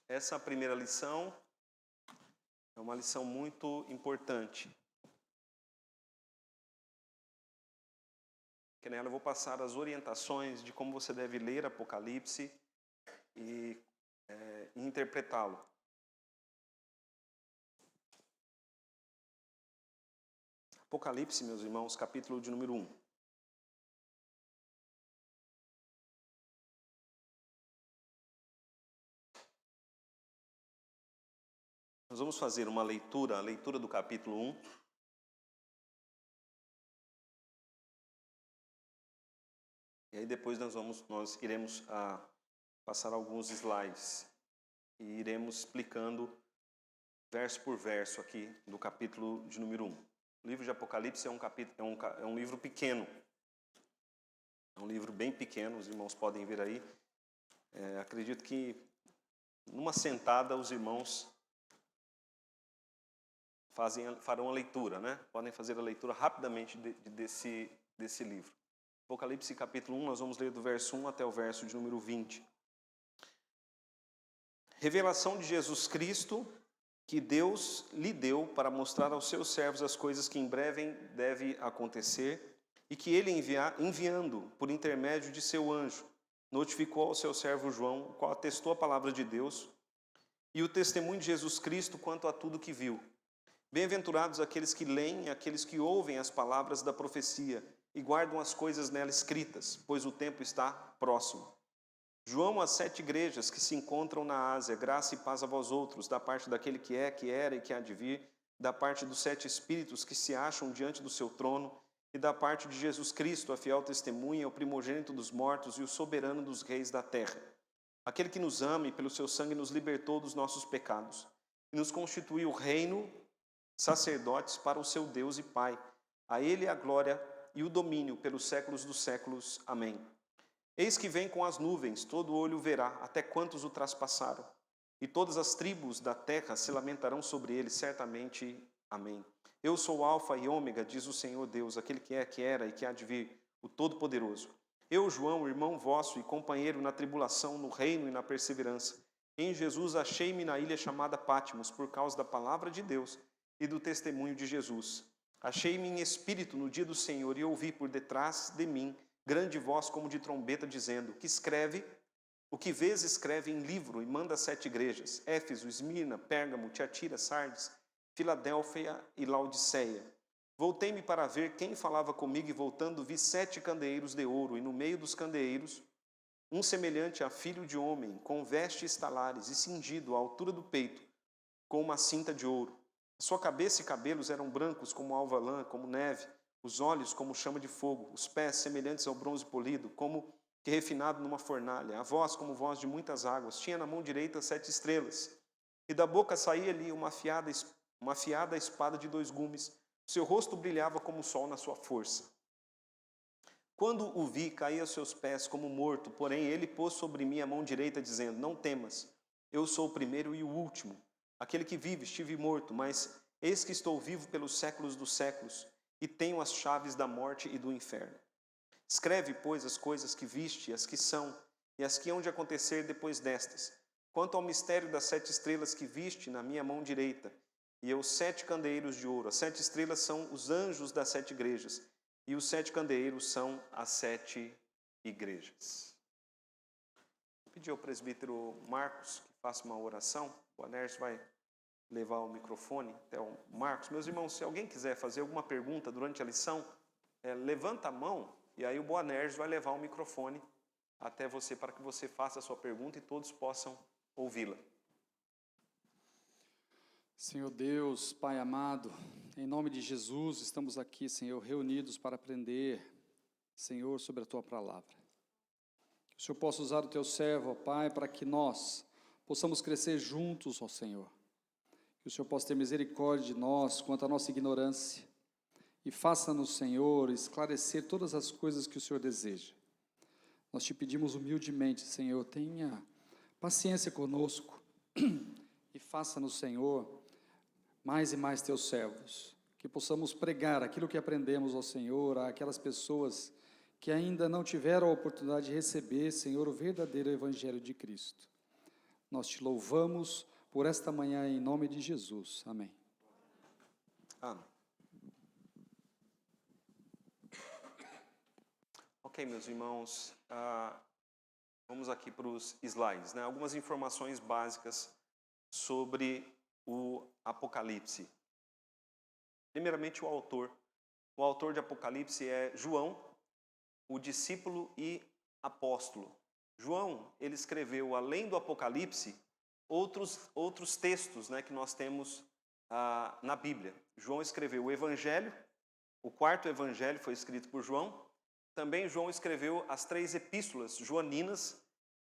essa primeira lição é uma lição muito importante. Que nela eu vou passar as orientações de como você deve ler Apocalipse e interpretá-lo. Apocalipse, meus irmãos, capítulo de número 1. Nós vamos fazer uma leitura, a leitura do capítulo 1. E aí depois nós iremos passar alguns slides e iremos explicando verso por verso aqui do capítulo de número 1. O livro de Apocalipse é um livro pequeno. É um livro bem pequeno, os irmãos podem ver aí. Acredito que numa sentada os irmãos farão a leitura, né? Podem fazer a leitura rapidamente desse livro. Apocalipse capítulo 1, nós vamos ler do verso 1 até o verso de número 20. Revelação de Jesus Cristo, que Deus lhe deu para mostrar aos seus servos as coisas que em breve devem acontecer, e que ele, enviando por intermédio de seu anjo, notificou ao seu servo João, o qual atestou a palavra de Deus e o testemunho de Jesus Cristo quanto a tudo que viu. Bem-aventurados aqueles que leem, aqueles que ouvem as palavras da profecia e guardam as coisas nela escritas, pois o tempo está próximo. João, às 7 igrejas que se encontram na Ásia, graça e paz a vós outros, da parte daquele que é, que era e que há de vir, da parte dos 7 espíritos que se acham diante do seu trono, e da parte de Jesus Cristo, a fiel testemunha, o primogênito dos mortos e o soberano dos reis da terra. Aquele que nos ama e pelo seu sangue nos libertou dos nossos pecados, e nos constituiu reino, sacerdotes para o seu Deus e Pai. A ele a glória e o domínio pelos séculos dos séculos. Amém. Eis que vem com as nuvens, todo olho verá, até quantos o traspassaram. E todas as tribos da terra se lamentarão sobre ele, certamente. Amém. Eu sou o Alfa e Ômega, diz o Senhor Deus, aquele que é, que era e que há de vir, o Todo-Poderoso. Eu, João, irmão vosso e companheiro na tribulação, no reino e na perseverança. Em Jesus achei-me na ilha chamada Patmos, por causa da palavra de Deus e do testemunho de Jesus. Achei-me em espírito no dia do Senhor e ouvi por detrás de mim grande voz como de trombeta, dizendo, que escreve, o que vês escreve em livro e manda 7 igrejas, Éfeso, Esmirna, Pérgamo, Tiatira, Sardes, Filadélfia e Laodiceia. Voltei-me para ver quem falava comigo e voltando vi 7 candeeiros de ouro e no meio dos candeeiros um semelhante a filho de homem, com vestes talares e cingido à altura do peito, com uma cinta de ouro. A sua cabeça e cabelos eram brancos como alva lã, como neve, os olhos como chama de fogo, os pés semelhantes ao bronze polido, como que refinado numa fornalha, a voz como voz de muitas águas. Tinha na mão direita 7 estrelas, e da boca saía-lhe uma afiada espada de 2 gumes. O seu rosto brilhava como o sol na sua força. Quando o vi, caí aos seus pés como morto, porém ele pôs sobre mim a mão direita, dizendo, não temas, eu sou o primeiro e o último, aquele que vive, estive morto, mas eis que estou vivo pelos séculos dos séculos, e tenho as chaves da morte e do inferno. Escreve, pois, as coisas que viste, as que são, e as que hão de acontecer depois destas. Quanto ao mistério das 7 estrelas que viste na minha mão direita, e aos 7 candeeiros de ouro. As 7 estrelas são os anjos das 7 igrejas, e os 7 candeeiros são as 7 igrejas. Vou pedir ao presbítero Marcos que faça uma oração. O Anércio vai levar o microfone até o Marcos. Meus irmãos, se alguém quiser fazer alguma pergunta durante a lição, levanta a mão e aí o Boanerges vai levar o microfone até você para que você faça a sua pergunta e todos possam ouvi-la. Senhor Deus, Pai amado, em nome de Jesus, estamos aqui, Senhor, reunidos para aprender, Senhor, sobre a Tua palavra. Que o Senhor possa usar o Teu servo, ó Pai, para que nós possamos crescer juntos, ó Senhor. Que o Senhor possa ter misericórdia de nós quanto à nossa ignorância e faça-nos, Senhor, esclarecer todas as coisas que o Senhor deseja. Nós te pedimos humildemente, Senhor, tenha paciência conosco e faça-nos, Senhor, mais e mais teus servos, que possamos pregar aquilo que aprendemos ao Senhor, àquelas pessoas que ainda não tiveram a oportunidade de receber, Senhor, o verdadeiro Evangelho de Cristo. Nós te louvamos por esta manhã em nome de Jesus. Amém. Amém. Ok, meus irmãos, vamos aqui para os slides, né? Algumas informações básicas sobre o Apocalipse. Primeiramente, o autor. O autor de Apocalipse é João, o discípulo e apóstolo. João, ele escreveu, além do Apocalipse, outros textos, né, que nós temos na Bíblia. João escreveu o Evangelho, o quarto Evangelho foi escrito por João. Também João escreveu as 3 epístolas joaninas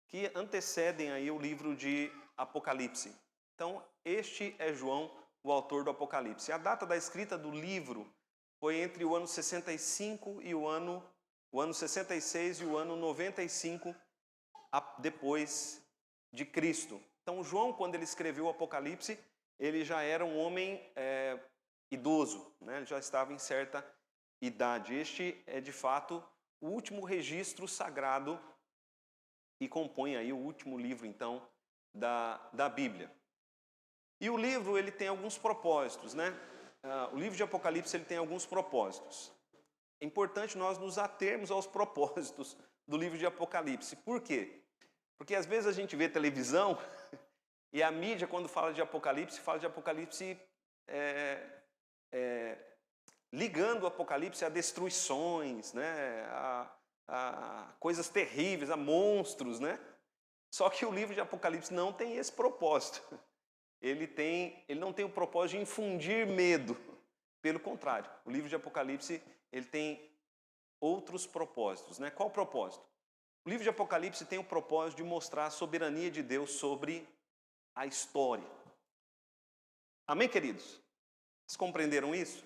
que antecedem aí o livro de Apocalipse. Então, este é João, o autor do Apocalipse. A data da escrita do livro foi entre o ano 65 e o ano 66 e o ano 95 depois de Cristo. Então, João, quando ele escreveu o Apocalipse, ele já era um homem idoso, né? Ele já estava em certa idade. Este é, de fato, o último registro sagrado e compõe aí o último livro, então, da Bíblia. E o livro, ele tem alguns propósitos, né? O livro de Apocalipse, ele tem alguns propósitos. É importante nós nos atermos aos propósitos do livro de Apocalipse. Por quê? Porque às vezes a gente vê televisão e a mídia, quando fala de Apocalipse ligando o Apocalipse a destruições, né? a coisas terríveis, a monstros, né? Só que o livro de Apocalipse não tem esse propósito. Ele não tem o propósito de infundir medo. Pelo contrário, o livro de Apocalipse ele tem outros propósitos, né? Qual o propósito? O livro de Apocalipse tem o propósito de mostrar a soberania de Deus sobre a história. Amém, queridos? Vocês compreenderam isso?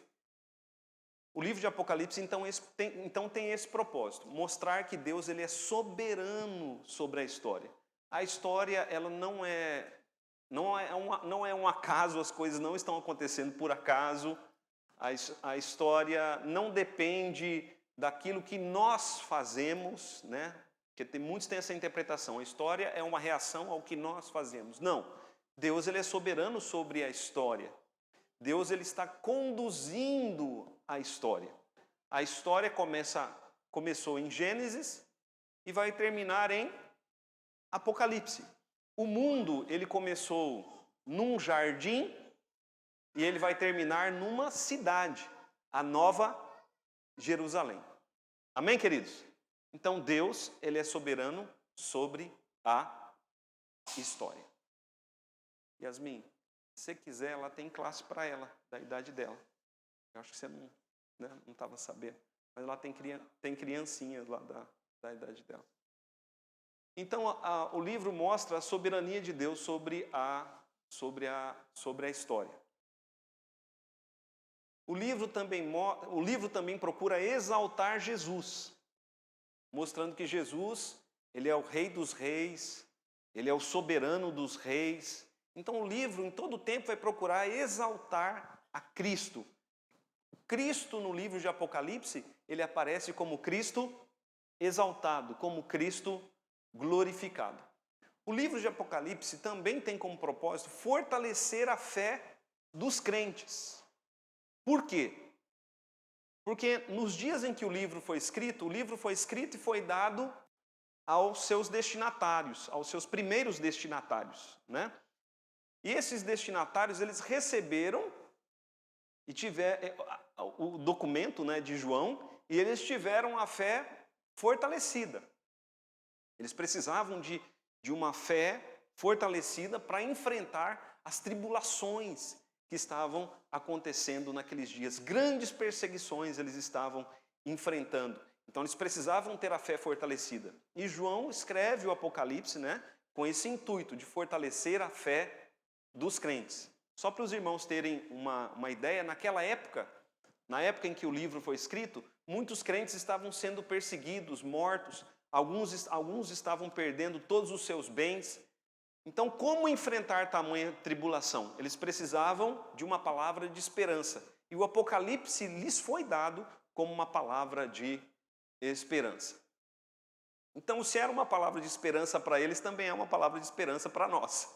O livro de Apocalipse, então tem esse propósito, mostrar que Deus ele é soberano sobre a história. A história ela não é um acaso, as coisas não estão acontecendo por acaso. A história não depende daquilo que nós fazemos, né? Porque muitos têm essa interpretação. A história é uma reação ao que nós fazemos. Não. Deus ele é soberano sobre a história. Deus ele está conduzindo a história. A história começou em Gênesis e vai terminar em Apocalipse. O mundo ele começou num jardim e ele vai terminar numa cidade, a Nova Jerusalém. Amém, queridos? Então Deus ele é soberano sobre a história. Yasmin, se você quiser, ela tem classe para ela, da idade dela. Eu acho que você não estava sabendo. Mas lá tem criancinhas lá da idade dela. Então, o livro mostra a soberania de Deus sobre a história. O livro também procura exaltar Jesus, mostrando que Jesus ele é o Rei dos Reis, ele é o soberano dos reis. Então o livro, em todo tempo, vai procurar exaltar a Cristo. Cristo, no livro de Apocalipse, ele aparece como Cristo exaltado, como Cristo glorificado. O livro de Apocalipse também tem como propósito fortalecer a fé dos crentes. Por quê? Porque nos dias em que o livro foi escrito e foi dado aos seus destinatários, aos seus primeiros destinatários, né? E esses destinatários, eles receberam e tiveram o documento, né, de João, e eles tiveram a fé fortalecida. Eles precisavam de uma fé fortalecida para enfrentar as tribulações que estavam acontecendo naqueles dias. Grandes perseguições eles estavam enfrentando. Então eles precisavam ter a fé fortalecida. E João escreve o Apocalipse, né, com esse intuito de fortalecer a fé dos crentes. Só para os irmãos terem uma ideia, naquela época, na época em que o livro foi escrito, muitos crentes estavam sendo perseguidos, mortos, alguns estavam perdendo todos os seus bens. Então, como enfrentar tamanha tribulação? Eles precisavam de uma palavra de esperança. E o Apocalipse lhes foi dado como uma palavra de esperança. Então, se era uma palavra de esperança para eles, também é uma palavra de esperança para nós.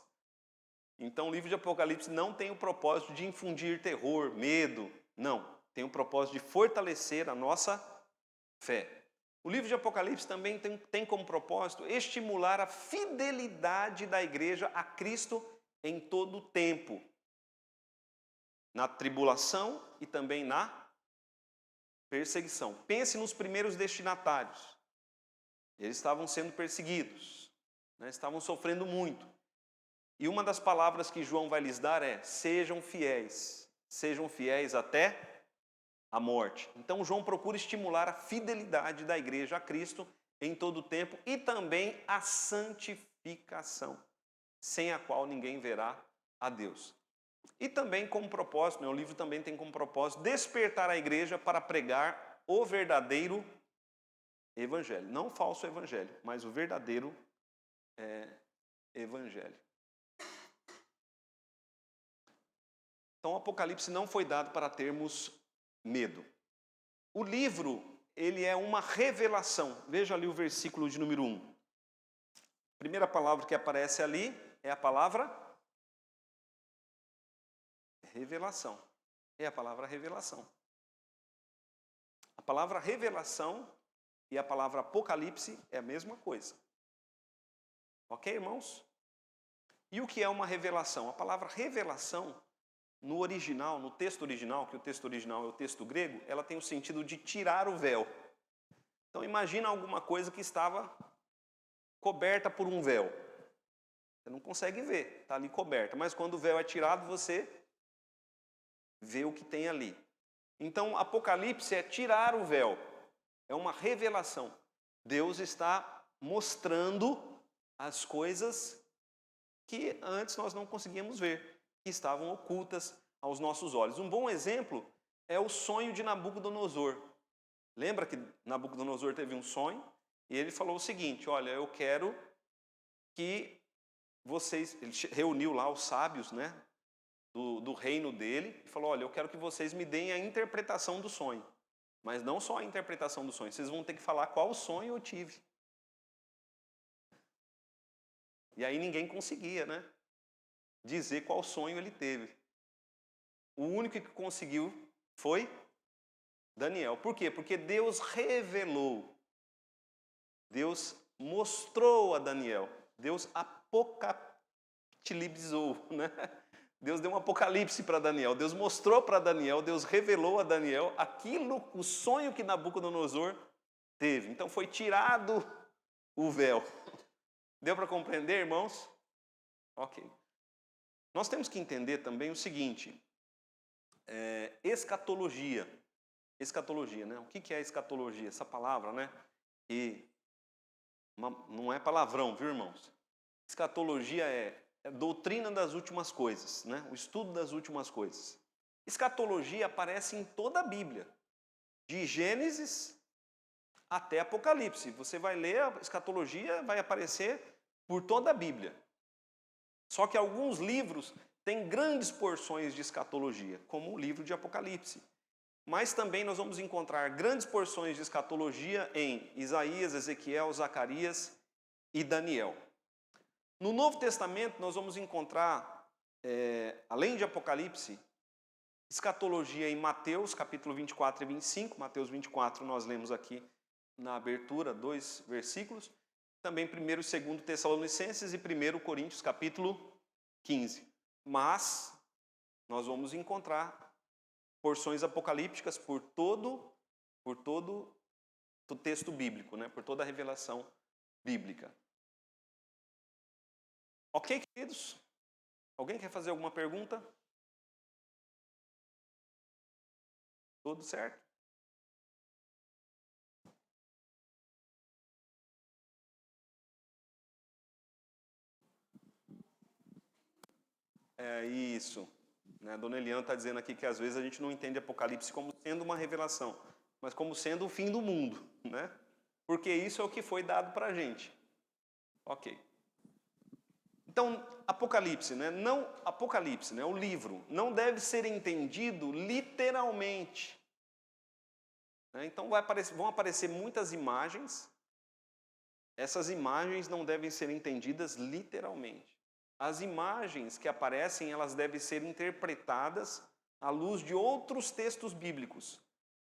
Então, o livro de Apocalipse não tem o propósito de infundir terror, medo, não. Tem o propósito de fortalecer a nossa fé. O livro de Apocalipse também tem como propósito estimular a fidelidade da igreja a Cristo em todo o tempo. Na tribulação e também na perseguição. Pense nos primeiros destinatários. Eles estavam sendo perseguidos, né? Estavam sofrendo muito. E uma das palavras que João vai lhes dar é: sejam fiéis até a morte. Então João procura estimular a fidelidade da igreja a Cristo em todo o tempo e também a santificação, sem a qual ninguém verá a Deus. E também como propósito, o livro também tem como propósito despertar a igreja para pregar o verdadeiro evangelho. Não o falso evangelho, mas o verdadeiro evangelho. Então o Apocalipse não foi dado para termos medo. O livro, ele é uma revelação. Veja ali o versículo de número 1. A primeira palavra que aparece ali é a palavra revelação. É a palavra revelação. A palavra revelação e a palavra apocalipse é a mesma coisa. Ok, irmãos? E o que é uma revelação? A palavra revelação, no original, no texto original, que o texto original é o texto grego, ela tem o sentido de tirar o véu. Então imagina alguma coisa que estava coberta por um véu. Você não consegue ver, está ali coberta. Mas quando o véu é tirado, você vê o que tem ali. Então Apocalipse é tirar o véu. É uma revelação. Deus está mostrando as coisas que antes nós não conseguíamos ver, que estavam ocultas aos nossos olhos. Um bom exemplo é o sonho de Nabucodonosor. Lembra que Nabucodonosor teve um sonho e ele falou o seguinte: olha, eu quero que vocês... Ele reuniu lá os sábios, né, do reino dele e falou: olha, eu quero que vocês me deem a interpretação do sonho. Mas não só a interpretação do sonho, vocês vão ter que falar qual sonho eu tive. E aí ninguém conseguia, né, dizer qual sonho ele teve. O único que conseguiu foi Daniel. Por quê? Porque Deus revelou. Deus mostrou a Daniel. Deus apocaliptizou, né? Deus deu um apocalipse para Daniel. Deus mostrou para Daniel, Deus revelou a Daniel aquilo, o sonho que Nabucodonosor teve. Então foi tirado o véu. Deu para compreender, irmãos? Ok. Nós temos que entender também o seguinte: escatologia. Escatologia, né? O que é escatologia? Essa palavra, né? E não é palavrão, viu, irmãos? Escatologia é doutrina das últimas coisas, né? O estudo das últimas coisas. Escatologia aparece em toda a Bíblia, de Gênesis até Apocalipse. Você vai ler, a escatologia vai aparecer por toda a Bíblia. Só que alguns livros têm grandes porções de escatologia, como o livro de Apocalipse. Mas também nós vamos encontrar grandes porções de escatologia em Isaías, Ezequiel, Zacarias e Daniel. No Novo Testamento nós vamos encontrar, além de Apocalipse, escatologia em Mateus, capítulo 24 e 25. Mateus 24 nós lemos aqui na abertura, 2 versículos. Também 1º e 2º Tessalonicenses e 1º Coríntios, capítulo 15. Mas nós vamos encontrar porções apocalípticas por todo o texto bíblico, né? Por toda a revelação bíblica. Ok, queridos? Alguém quer fazer alguma pergunta? Tudo certo? É isso. Né? A dona Eliana está dizendo aqui que às vezes a gente não entende Apocalipse como sendo uma revelação, mas como sendo o fim do mundo, né? Porque isso é o que foi dado para a gente. Ok. Então, Apocalipse, né? Apocalipse, né? O livro, não deve ser entendido literalmente. Né? Então vão aparecer muitas imagens essas imagens não devem ser entendidas literalmente. As imagens que aparecem, elas devem ser interpretadas à luz de outros textos bíblicos.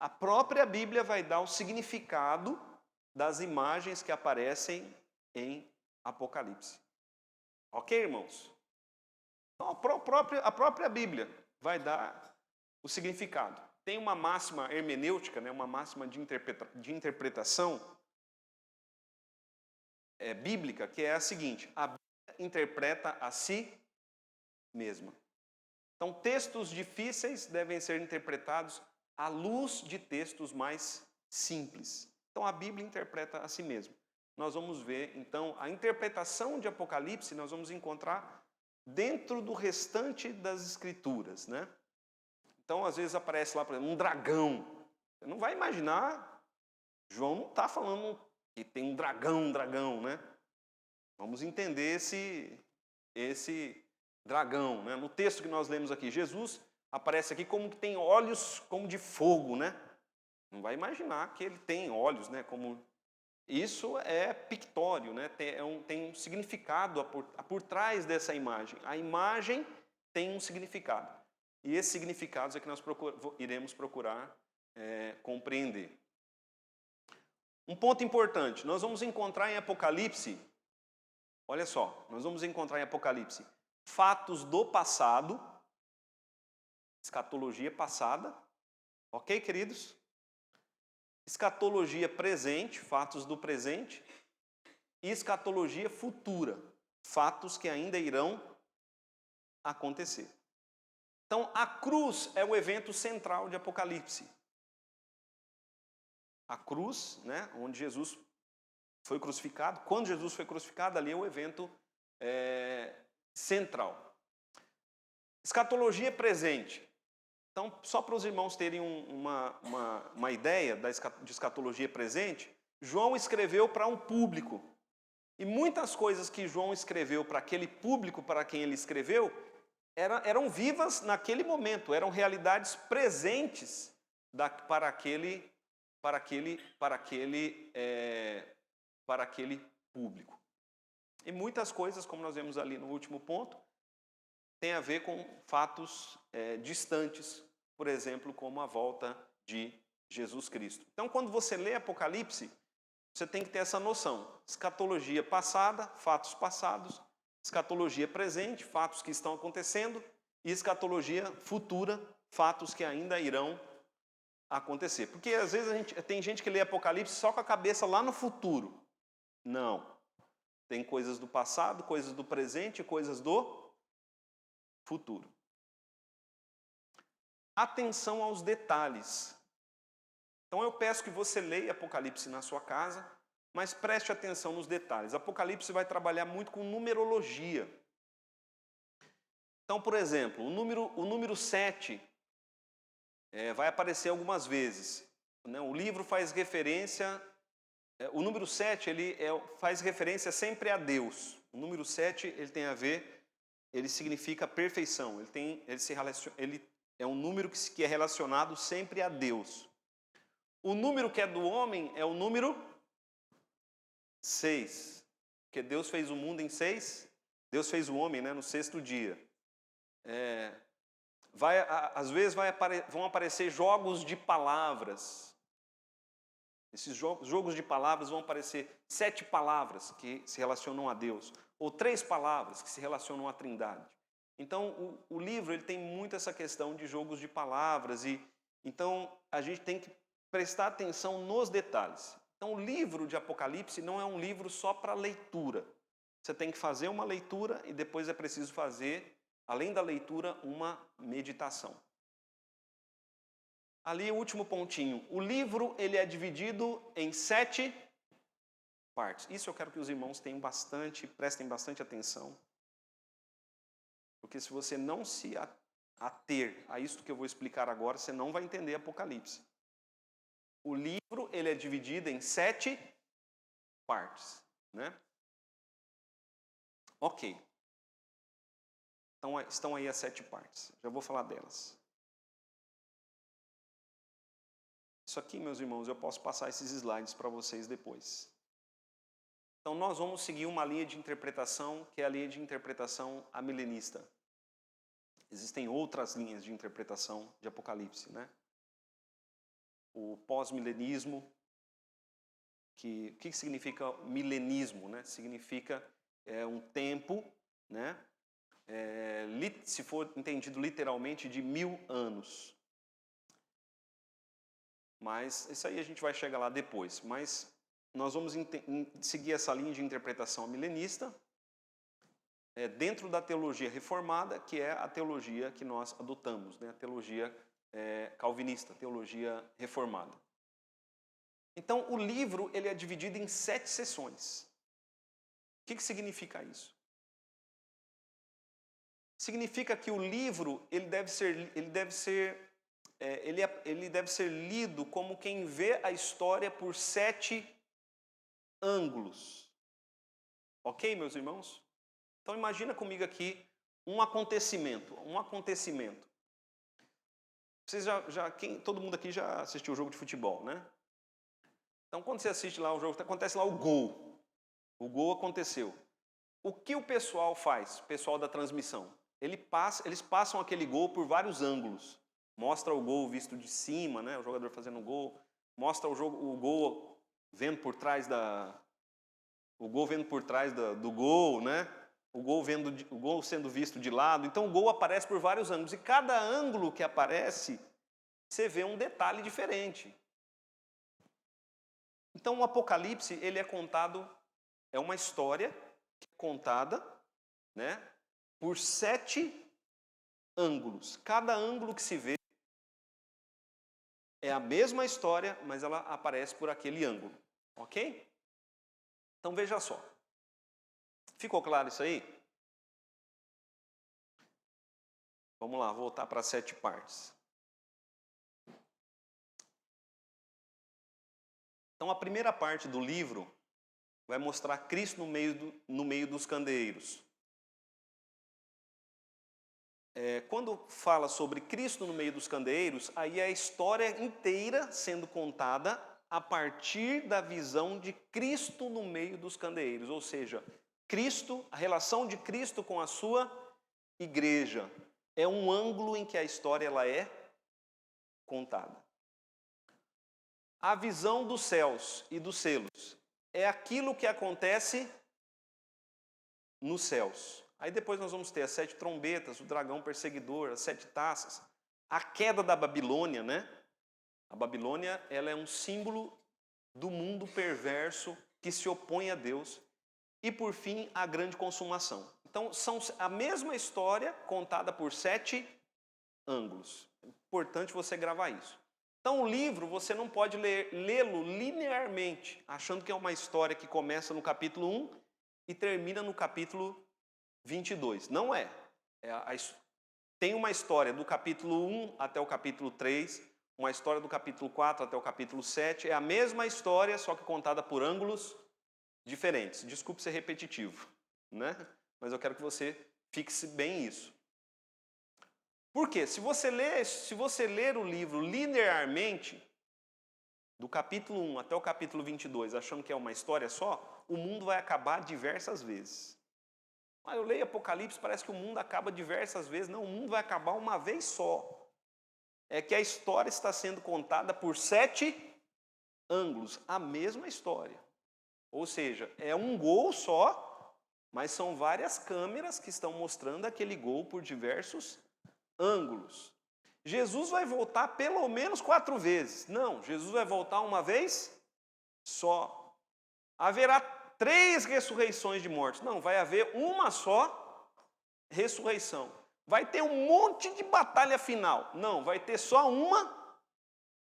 A própria Bíblia vai dar o significado das imagens que aparecem em Apocalipse. Ok, irmãos? Então, a própria Bíblia vai dar o significado. Tem uma máxima hermenêutica, né, uma máxima de interpretação bíblica, que é a seguinte: a Bíblia interpreta a si mesma. Então, textos difíceis devem ser interpretados à luz de textos mais simples. Então, a Bíblia interpreta a si mesma. Nós vamos ver, então, a interpretação de Apocalipse, nós vamos encontrar dentro do restante das Escrituras, né? Então, às vezes aparece lá, por exemplo, um dragão. Você não vai imaginar, João não está falando que tem um dragão, né? Vamos entender esse dragão, né? No texto que nós lemos aqui, Jesus aparece aqui como que tem olhos como de fogo, né? Não vai imaginar que ele tem olhos, né? Como isso é pictório, né? Tem um significado por trás dessa imagem. A imagem tem um significado. E esses significados é que nós iremos procurar compreender. Um ponto importante, nós vamos encontrar em Apocalipse, olha só, nós vamos encontrar em Apocalipse fatos do passado, escatologia passada, ok, queridos? Escatologia presente, fatos do presente, e escatologia futura, fatos que ainda irão acontecer. Então, a cruz é o evento central de Apocalipse. A cruz, né, onde Jesus foi crucificado, quando Jesus foi crucificado, ali é o evento central. Escatologia presente. Então, só para os irmãos terem uma ideia de escatologia presente, João escreveu para um público. E muitas coisas que João escreveu para aquele público para quem ele escreveu, eram vivas naquele momento, eram realidades presentes para aquele público. E muitas coisas, como nós vemos ali no último ponto, tem a ver com fatos distantes, por exemplo, como a volta de Jesus Cristo. Então, quando você lê Apocalipse, você tem que ter essa noção. Escatologia passada, fatos passados. Escatologia presente, fatos que estão acontecendo. E escatologia futura, fatos que ainda irão acontecer. Porque às vezes tem gente que lê Apocalipse só com a cabeça lá no futuro. Não. Tem coisas do passado, coisas do presente e coisas do futuro. Atenção aos detalhes. Então eu peço que você leia Apocalipse na sua casa, mas preste atenção nos detalhes. Apocalipse vai trabalhar muito com numerologia. Então, por exemplo, o número 7 vai aparecer algumas vezes. Né? O livro faz referência... o número 7 faz referência sempre a Deus. O número 7 ele tem a ver, ele significa perfeição. Ele é um número que é relacionado sempre a Deus. O número que é do homem é o número 6. Porque Deus fez o mundo em 6. Deus fez o homem, né, no 6º dia. Às vezes vão aparecer jogos de palavras. Esses jogos de palavras vão aparecer 7 palavras que se relacionam a Deus, ou 3 palavras que se relacionam à Trindade. Então, o livro ele tem muito essa questão de jogos de palavras, e então a gente tem que prestar atenção nos detalhes. Então, o livro de Apocalipse não é um livro só para leitura. Você tem que fazer uma leitura e depois é preciso fazer, além da leitura, uma meditação. Ali o último pontinho. O livro ele é dividido em 7 partes. Isso eu quero que os irmãos prestem bastante atenção. Porque se você não se ater a isso que eu vou explicar agora, você não vai entender Apocalipse. O livro ele é dividido em 7 partes, né? Ok. Então, estão aí as 7 partes. Já vou falar delas. Isso aqui, meus irmãos, eu posso passar esses slides para vocês depois. Então nós vamos seguir uma linha de interpretação, que é a linha de interpretação amilenista. Existem outras linhas de interpretação de Apocalipse, né? O pós-milenismo, o que significa milenismo, né? Significa um tempo, né? Se for entendido literalmente, de 1000 anos. Mas isso aí a gente vai chegar lá depois. Mas nós vamos seguir essa linha de interpretação milenista dentro da teologia reformada, que é a teologia que nós adotamos, né? A teologia calvinista, teologia reformada. Então, o livro ele é dividido em 7 sessões. O que significa isso? Significa que o livro ele deve ser lido como quem vê a história por 7 ângulos. Ok, meus irmãos? Então imagina comigo aqui um acontecimento. Vocês todo mundo aqui já assistiu o jogo de futebol, né? Então quando você assiste lá o jogo, acontece lá o gol. O gol aconteceu. O que o pessoal faz, o pessoal da transmissão? Eles passam aquele gol por vários ângulos. Mostra o gol visto de cima, né? O jogador fazendo o gol. Mostra o gol vendo por trás do gol, né? O gol sendo visto de lado. Então o gol aparece por vários ângulos. E cada ângulo que aparece, você vê um detalhe diferente. Então o Apocalipse, ele é contado, é uma história contada, né? Por 7 ângulos. Cada ângulo que se vê é a mesma história, mas ela aparece por aquele ângulo. Ok? Então veja só. Ficou claro isso aí? Vamos lá, voltar para as 7 partes. Então a primeira parte do livro vai mostrar Cristo no meio dos candeeiros. Quando fala sobre Cristo no meio dos candeeiros, aí é a história inteira sendo contada a partir da visão de Cristo no meio dos candeeiros. Ou seja, a relação de Cristo com a sua igreja. É um ângulo em que a história ela é contada. A visão dos céus e dos selos é aquilo que acontece nos céus. Aí depois nós vamos ter as 7 trombetas, o dragão perseguidor, as 7 taças, a queda da Babilônia, né? A Babilônia, ela é um símbolo do mundo perverso que se opõe a Deus. E por fim, a grande consumação. Então, são a mesma história contada por 7 ângulos. É importante você gravar isso. Então, o livro, você não pode lê-lo linearmente, achando que é uma história que começa no capítulo 1 e termina no capítulo 22. Não é. Tem uma história do capítulo 1 até o capítulo 3, uma história do capítulo 4 até o capítulo 7. É a mesma história, só que contada por ângulos diferentes. Desculpe ser repetitivo, né? Mas eu quero que você fixe bem isso. Por quê? Se você ler o livro linearmente, do capítulo 1 até o capítulo 22, achando que é uma história só, o mundo vai acabar diversas vezes. Eu leio Apocalipse, parece que o mundo acaba diversas vezes. Não, o mundo vai acabar uma vez só. É que a história está sendo contada por 7 ângulos, a mesma história. Ou seja, é um gol só, mas são várias câmeras que estão mostrando aquele gol por diversos ângulos. Jesus vai voltar pelo menos 4 vezes. Não, Jesus vai voltar uma vez só. Haverá 3 ressurreições de mortos. Não, vai haver uma só ressurreição. Vai ter um monte de batalha final. Não, vai ter só uma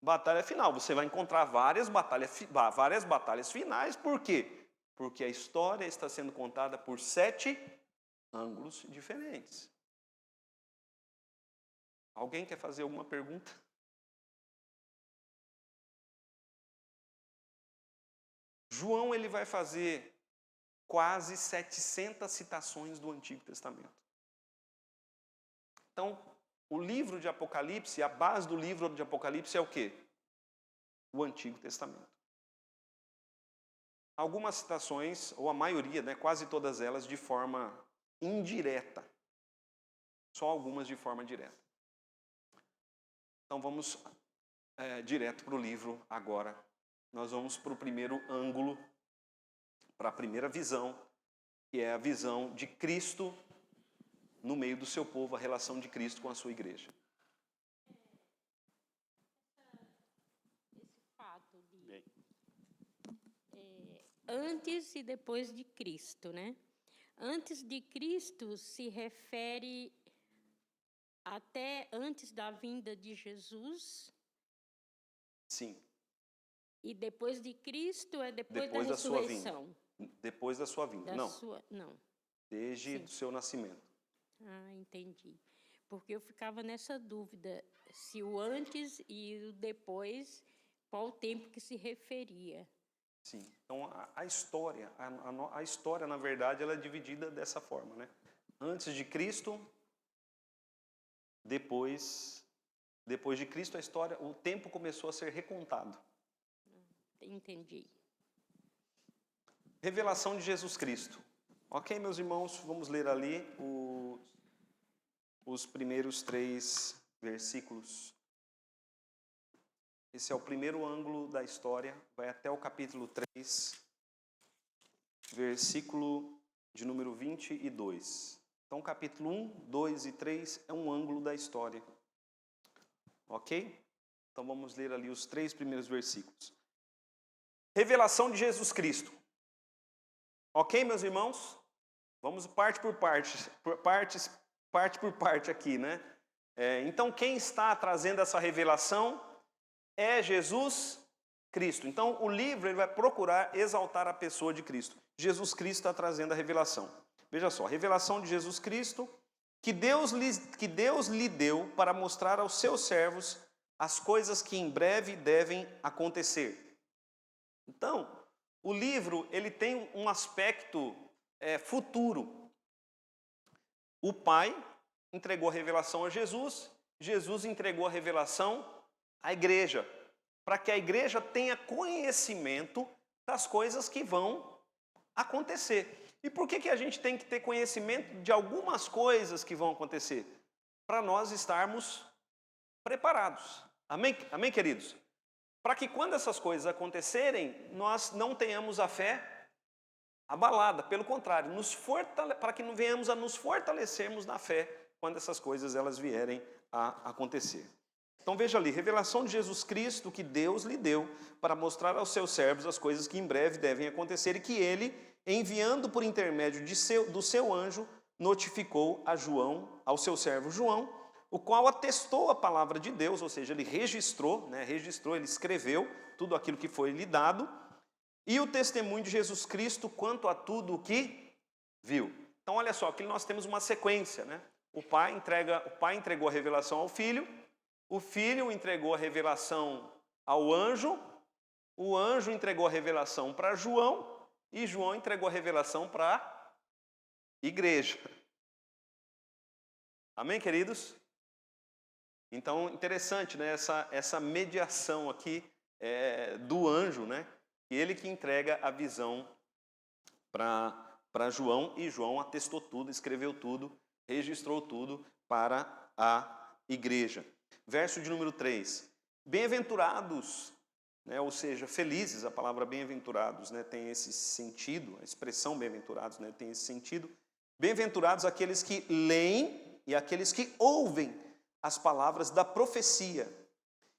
batalha final. Você vai encontrar várias batalhas finais. Por quê? Porque a história está sendo contada por 7 ângulos diferentes. Alguém quer fazer alguma pergunta? João ele vai fazer quase 700 citações do Antigo Testamento. Então, o livro de Apocalipse, a base do livro de Apocalipse é o quê? O Antigo Testamento. algumas citações, ou a maioria, né, quase todas elas, de forma indireta. Só algumas de forma direta. Então vamos direto para o livro agora. Nós vamos para o primeiro ângulo, para a primeira visão, que é a visão de Cristo no meio do seu povo, a relação de Cristo com a sua igreja. Esse fato de antes e depois de Cristo, né? Antes de Cristo se refere até antes da vinda de Jesus. Sim. E depois de Cristo é depois Depois da da sua ressurreição. Depois da sua vinda. Não. Não. Desde Sim. o seu nascimento. Ah, entendi. Porque eu ficava nessa dúvida se o antes e o depois, qual o tempo que se referia. Sim. Então a história, a história, na verdade, ela é dividida dessa forma, né? Antes de Cristo, depois de Cristo, a história, o tempo começou a ser recontado. Entendi. Revelação de Jesus Cristo. Ok, meus irmãos, vamos ler ali os primeiros 3 versículos. Esse é o primeiro ângulo da história, vai até o capítulo 3, versículo de número 22. Então, capítulo 1, 2 e 3 é um ângulo da história. Ok? Então, vamos ler ali os 3 primeiros versículos. Revelação de Jesus Cristo. Ok, meus irmãos? Vamos parte por parte aqui, né? Então, quem está trazendo essa revelação é Jesus Cristo. Então, o livro ele vai procurar exaltar a pessoa de Cristo. Jesus Cristo está trazendo a revelação. Veja só, revelação de Jesus Cristo, que Deus lhe deu para mostrar aos seus servos as coisas que em breve devem acontecer. Então, o livro ele tem um aspecto futuro. O Pai entregou a revelação a Jesus, Jesus entregou a revelação à igreja, para que a igreja tenha conhecimento das coisas que vão acontecer. E por que a gente tem que ter conhecimento de algumas coisas que vão acontecer? Para nós estarmos preparados. Amém, amém, queridos? Para que quando essas coisas acontecerem, nós não tenhamos a fé abalada. Pelo contrário, para que não venhamos a nos fortalecermos na fé quando essas coisas elas vierem a acontecer. Então veja ali, revelação de Jesus Cristo que Deus lhe deu para mostrar aos seus servos as coisas que em breve devem acontecer e que ele, enviando por intermédio do seu anjo, notificou a João, ao seu servo João, o qual atestou a palavra de Deus, ou seja, ele registrou, ele escreveu tudo aquilo que foi lhe dado, e o testemunho de Jesus Cristo quanto a tudo o que viu. Então olha só, aqui nós temos uma sequência, né? O pai entregou a revelação ao filho, o filho entregou a revelação ao anjo, o anjo entregou a revelação para João, e João entregou a revelação para a igreja. Amém, queridos? Então, interessante, né? Essa mediação aqui do anjo, né? Ele que entrega a visão para João, e João atestou tudo, escreveu tudo, registrou tudo para a igreja. Verso de número 3. Bem-aventurados, né? Ou seja, felizes, a palavra bem-aventurados, né? Tem esse sentido, a expressão bem-aventurados, né? Tem esse sentido. Bem-aventurados aqueles que leem e aqueles que ouvem as palavras da profecia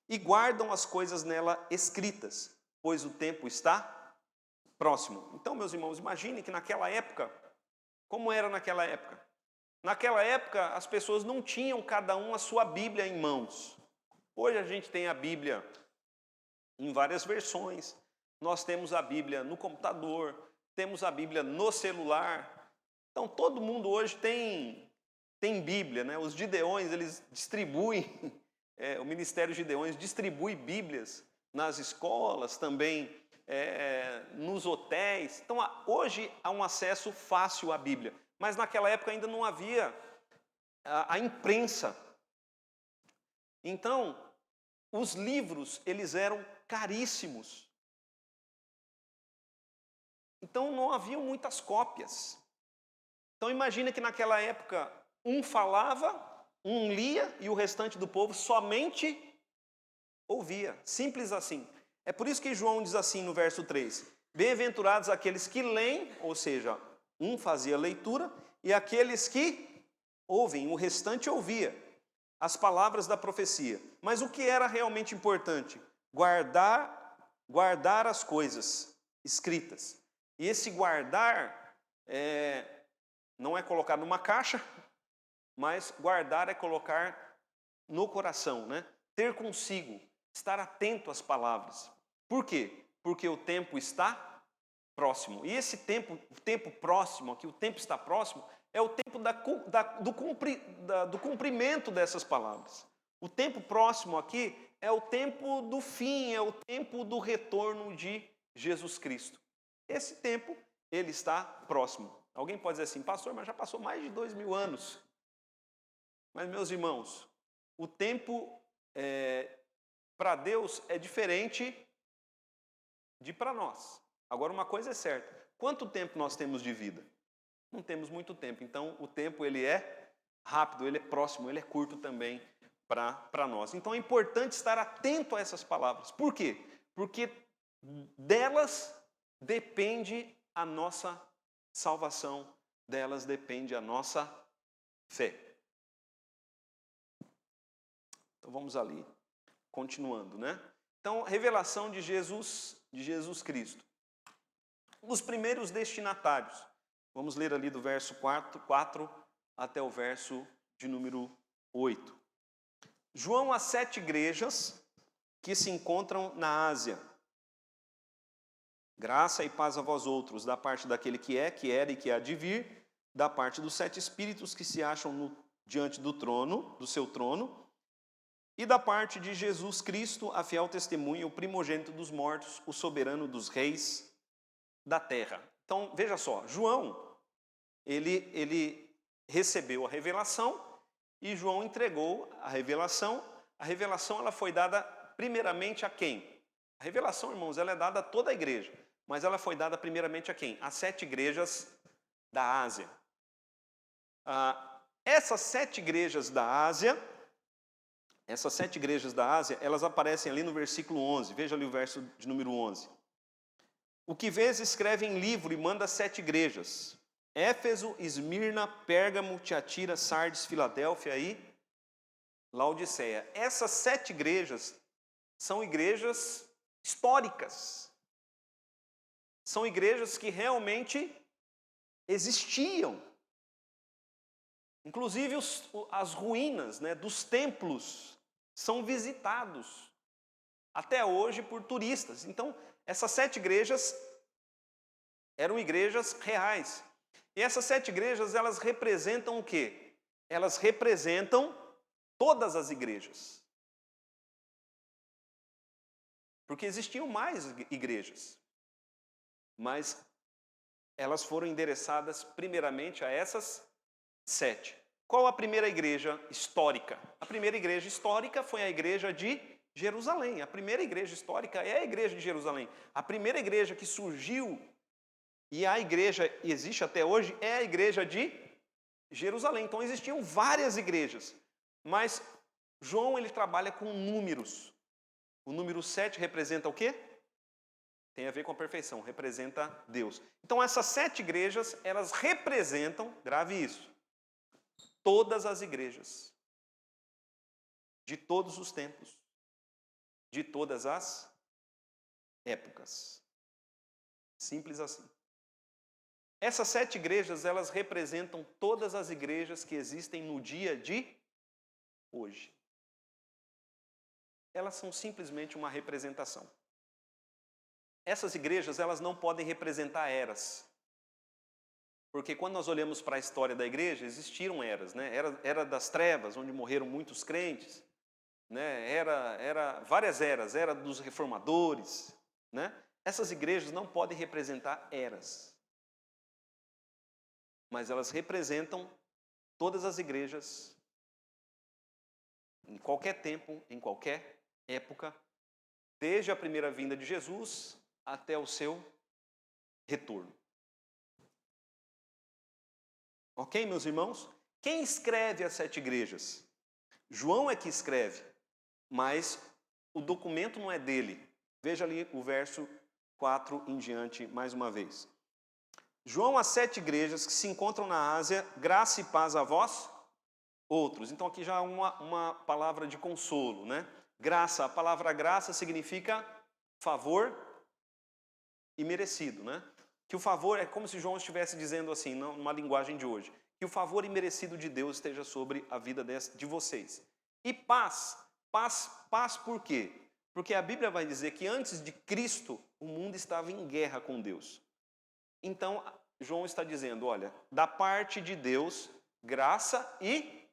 e guardam as coisas nela escritas, pois o tempo está próximo. Então, meus irmãos, imagine que naquela época, como era naquela época? Naquela época, as pessoas não tinham cada um a sua Bíblia em mãos. Hoje a gente tem a Bíblia em várias versões. Nós temos a Bíblia no computador, temos a Bíblia no celular. Então, todo mundo hoje tem Bíblia, né? Os Gideões, eles distribuem, o Ministério Gideões distribui Bíblias nas escolas, também nos hotéis. Então, hoje há um acesso fácil à Bíblia, mas naquela época ainda não havia a imprensa. Então, os livros, eles eram caríssimos. Então não haviam muitas cópias. Então imagina que naquela época um falava, um lia e o restante do povo somente ouvia. Simples assim. É por isso que João diz assim no verso 3: bem-aventurados aqueles que leem, ou seja, um fazia leitura, e aqueles que ouvem, o restante ouvia as palavras da profecia. Mas o que era realmente importante? Guardar as coisas escritas. E esse guardar não é colocar numa caixa, mas guardar é colocar no coração, né? Ter consigo, estar atento às palavras. Por quê? Porque o tempo está próximo. E esse tempo, o tempo próximo, aqui o tempo está próximo, é o tempo do cumprimento dessas palavras. O tempo próximo aqui é o tempo do fim, é o tempo do retorno de Jesus Cristo. Esse tempo, ele está próximo. Alguém pode dizer assim, pastor, mas já passou mais de 2000 anos. Mas, meus irmãos, o tempo para Deus é diferente de para nós. Agora, uma coisa é certa. Quanto tempo nós temos de vida? Não temos muito tempo. Então, o tempo ele é rápido, ele é próximo, ele é curto também para nós. Então, é importante estar atento a essas palavras. Por quê? Porque delas depende a nossa salvação, delas depende a nossa fé. Então, vamos ali, continuando, né? Então, revelação de Jesus Cristo. Os primeiros destinatários. Vamos ler ali do verso 4 até o verso de número 8. João às 7 igrejas que se encontram na Ásia. Graça e paz a vós outros, da parte daquele que é, que era e que há de vir, da parte dos 7 espíritos que se acham diante do trono, do seu trono, e da parte de Jesus Cristo, a fiel testemunha, o primogênito dos mortos, o soberano dos reis da terra. Então, veja só, João, ele recebeu a revelação e João entregou a revelação. A revelação ela foi dada primeiramente a quem? A revelação, irmãos, ela é dada a toda a igreja, mas ela foi dada primeiramente a quem? Às 7 igrejas da Ásia. Essas 7 igrejas da Ásia, elas aparecem ali no versículo 11. Veja ali o verso de número 11. O que vês escreve em livro e manda 7 igrejas. Éfeso, Esmirna, Pérgamo, Tiatira, Sardes, Filadélfia e Laodiceia. Essas 7 igrejas são igrejas históricas. São igrejas que realmente existiam. Inclusive as ruínas, né, dos templos são visitados até hoje por turistas. Então, essas 7 igrejas eram igrejas reais. E essas 7 igrejas, elas representam o quê? Elas representam todas as igrejas. Porque existiam mais igrejas. Mas elas foram endereçadas primeiramente a essas 7. Qual a primeira igreja histórica? A primeira igreja histórica foi a igreja de Jerusalém. A primeira igreja histórica é a igreja de Jerusalém. A primeira igreja que surgiu, e a igreja existe até hoje, é a igreja de Jerusalém. Então existiam várias igrejas, mas João ele trabalha com números. O número 7 representa o quê? Tem a ver com a perfeição, representa Deus. Então essas 7 igrejas, elas representam, grave isso, todas as igrejas, de todos os tempos, de todas as épocas. Simples assim. Essas 7 igrejas, elas representam todas as igrejas que existem no dia de hoje. Elas são simplesmente uma representação. Essas igrejas, elas não podem representar eras. Porque quando nós olhamos para a história da igreja, existiram eras, né? Era das trevas, onde morreram muitos crentes, né? Era várias eras, era dos reformadores, né? Essas igrejas não podem representar eras. Mas elas representam todas as igrejas, em qualquer tempo, em qualquer época, desde a primeira vinda de Jesus até o seu retorno. Ok, meus irmãos? Quem escreve as 7 igrejas? João é que escreve, mas o documento não é dele. Veja ali o verso 4 em diante, mais uma vez. João, as 7 igrejas que se encontram na Ásia, graça e paz a vós, outros. Então aqui já há uma palavra de consolo, né? Graça, a palavra graça significa favor e merecido, né? Que o favor é como se João estivesse dizendo assim, numa linguagem de hoje, que o favor imerecido de Deus esteja sobre a vida de vocês. E paz por quê? Porque a Bíblia vai dizer que antes de Cristo, o mundo estava em guerra com Deus. Então, João está dizendo, olha, da parte de Deus, graça e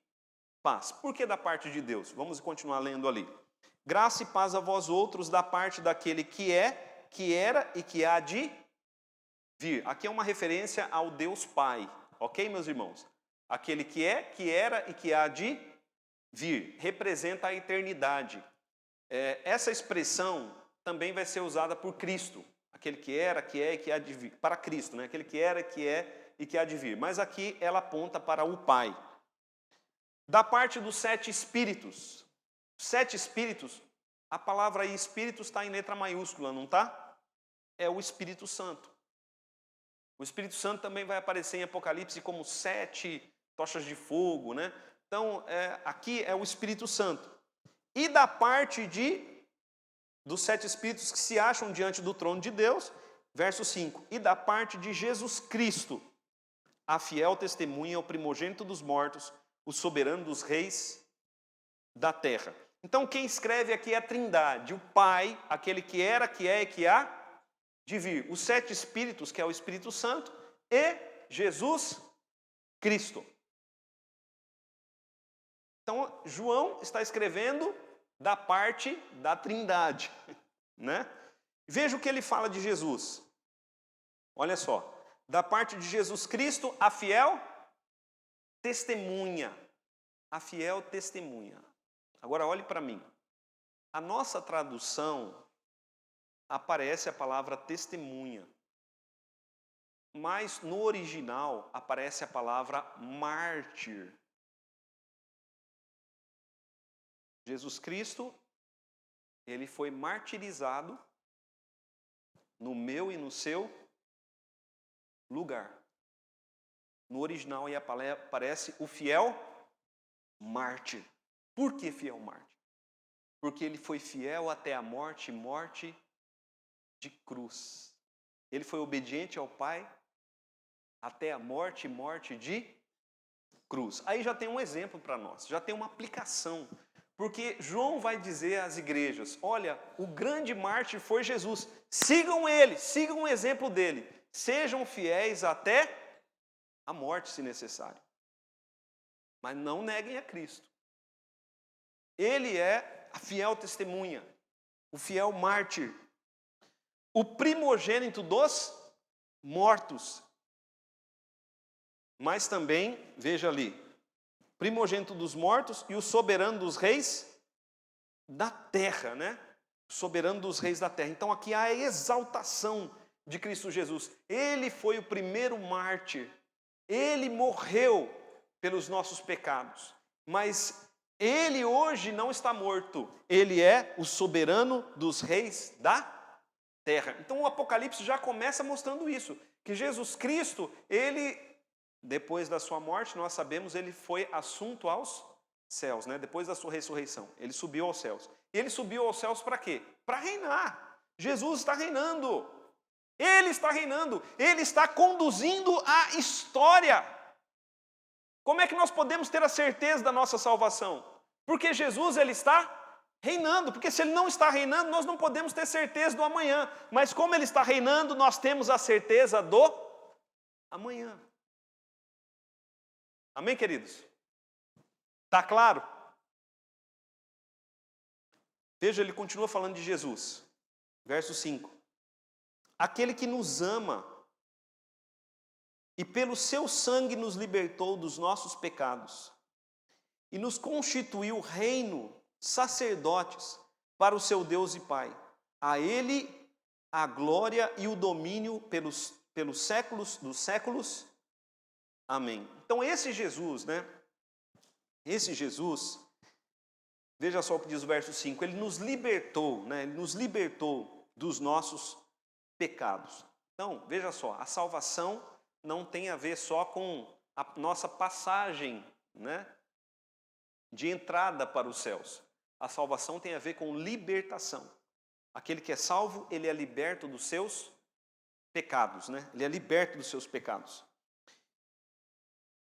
paz. Por que da parte de Deus? Vamos continuar lendo ali. Graça e paz a vós outros da parte daquele que é, que era e que há de vir. Aqui é uma referência ao Deus Pai, ok, meus irmãos? Aquele que é, que era e que há de vir. Representa a eternidade. Essa expressão também vai ser usada por Cristo. Aquele que era, que é e que há de vir. Para Cristo, né? Aquele que era, que é e que há de vir. Mas aqui ela aponta para o Pai. Da parte dos 7 espíritos. 7 espíritos, a palavra aí espírito está em letra maiúscula, não está? É o Espírito Santo. O Espírito Santo também vai aparecer em Apocalipse como 7 tochas de fogo, né? Então, aqui é o Espírito Santo. E da parte dos 7 espíritos que se acham diante do trono de Deus, verso 5. E da parte de Jesus Cristo, a fiel testemunha, o primogênito dos mortos, o soberano dos reis da terra. Então, quem escreve aqui é a Trindade, o Pai, aquele que era, que é e que há de vir. Os 7 espíritos, que é o Espírito Santo, e Jesus Cristo. Então, João está escrevendo da parte da Trindade, né? Veja o que ele fala de Jesus. Olha só. Da parte de Jesus Cristo, a fiel testemunha. A fiel testemunha. Agora, olhe para mim. A nossa tradução aparece a palavra testemunha. Mas no original aparece a palavra mártir. Jesus Cristo, ele foi martirizado no meu e no seu lugar. No original aí aparece o fiel mártir. Por que fiel mártir? Porque ele foi fiel até a morte, morte de cruz. Ele foi obediente ao Pai até a morte, morte de cruz. Aí já tem um exemplo para nós, já tem uma aplicação. Porque João vai dizer às igrejas, olha, o grande mártir foi Jesus. Sigam ele, sigam o exemplo dele. Sejam fiéis até a morte, se necessário. Mas não neguem a Cristo. Ele é a fiel testemunha, o fiel mártir, o primogênito dos mortos. Mas também, veja ali, primogênito dos mortos e o soberano dos reis da terra, né? Soberano dos reis da terra. Então aqui há a exaltação de Cristo Jesus. Ele foi o primeiro mártir. Ele morreu pelos nossos pecados. Mas ele hoje não está morto. Ele é o soberano dos reis da terra. Então o Apocalipse já começa mostrando isso. Que Jesus Cristo, ele, depois da sua morte, nós sabemos, ele foi assunto aos céus, né? Depois da sua ressurreição. Ele subiu aos céus. E ele subiu aos céus para quê? Para reinar. Jesus está reinando. Ele está reinando. Ele está conduzindo a história. Como é que nós podemos ter a certeza da nossa salvação? Porque Jesus, ele está reinando. Porque se ele não está reinando, nós não podemos ter certeza do amanhã. Mas como ele está reinando, nós temos a certeza do amanhã. Amém, queridos? Está claro? Veja, ele continua falando de Jesus. Verso 5. Aquele que nos ama e pelo seu sangue nos libertou dos nossos pecados e nos constituiu reino, sacerdotes para o seu Deus e Pai. A ele a glória e o domínio pelos pelos séculos dos séculos. Amém. Então esse Jesus, né? Esse Jesus, veja só o que diz o verso 5, ele nos libertou, né? Ele nos libertou dos nossos pecados. Então, veja só, a salvação não tem a ver só com a nossa passagem, né? De entrada para os céus. A salvação tem a ver com libertação. Aquele que é salvo, ele é liberto dos seus pecados, né? Ele é liberto dos seus pecados.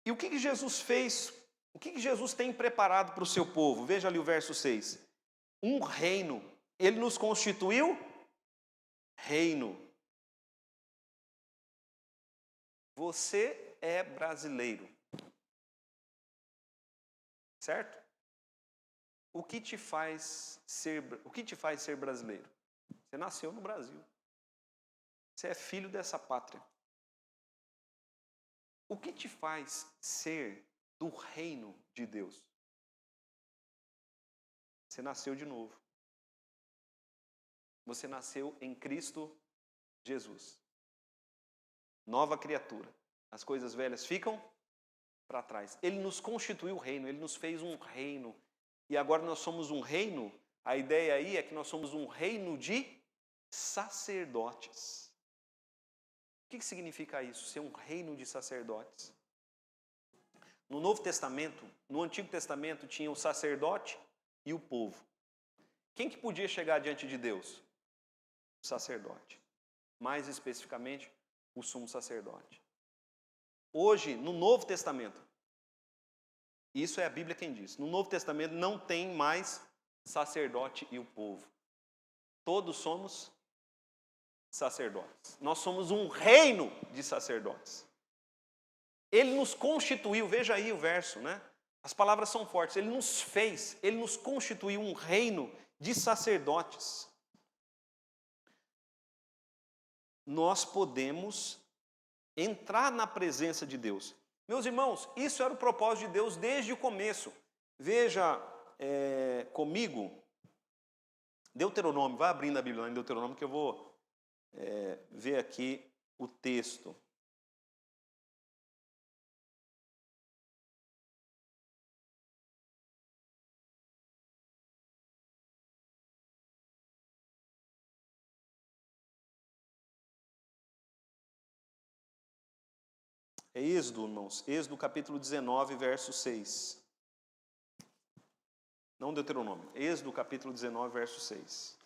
E o que Jesus fez? O que Jesus tem preparado para o seu povo? Veja ali o verso 6. Um reino. Ele nos constituiu reino. Você é brasileiro. Certo? O que te faz ser brasileiro? Você nasceu no Brasil. Você é filho dessa pátria. O que te faz ser do reino de Deus? Você nasceu de novo. Você nasceu em Cristo Jesus. Nova criatura. As coisas velhas ficam para trás. Ele nos constituiu o reino, ele nos fez um reino. E agora nós somos um reino, a ideia aí é que nós somos um reino de sacerdotes. O que significa isso, ser um reino de sacerdotes? No Novo Testamento, no Antigo Testamento, tinha o sacerdote e o povo. Quem que podia chegar diante de Deus? O sacerdote. Mais especificamente, o sumo sacerdote. Hoje, no Novo Testamento, isso é a Bíblia quem diz, no Novo Testamento não tem mais sacerdote e o povo. Todos somos sacerdotes. Nós somos um reino de sacerdotes. Ele nos constituiu, veja aí o verso, né? As palavras são fortes. Ele nos fez, ele nos constituiu um reino de sacerdotes. Nós podemos entrar na presença de Deus. Meus irmãos, isso era o propósito de Deus desde o começo. Veja comigo, Deuteronômio, vai abrindo a Bíblia lá em Deuteronômio que eu vou ver aqui o texto. É Êxodo, irmãos. Êxodo capítulo 19, verso 6. Não Deuteronômio. Êxodo capítulo 19, verso 6.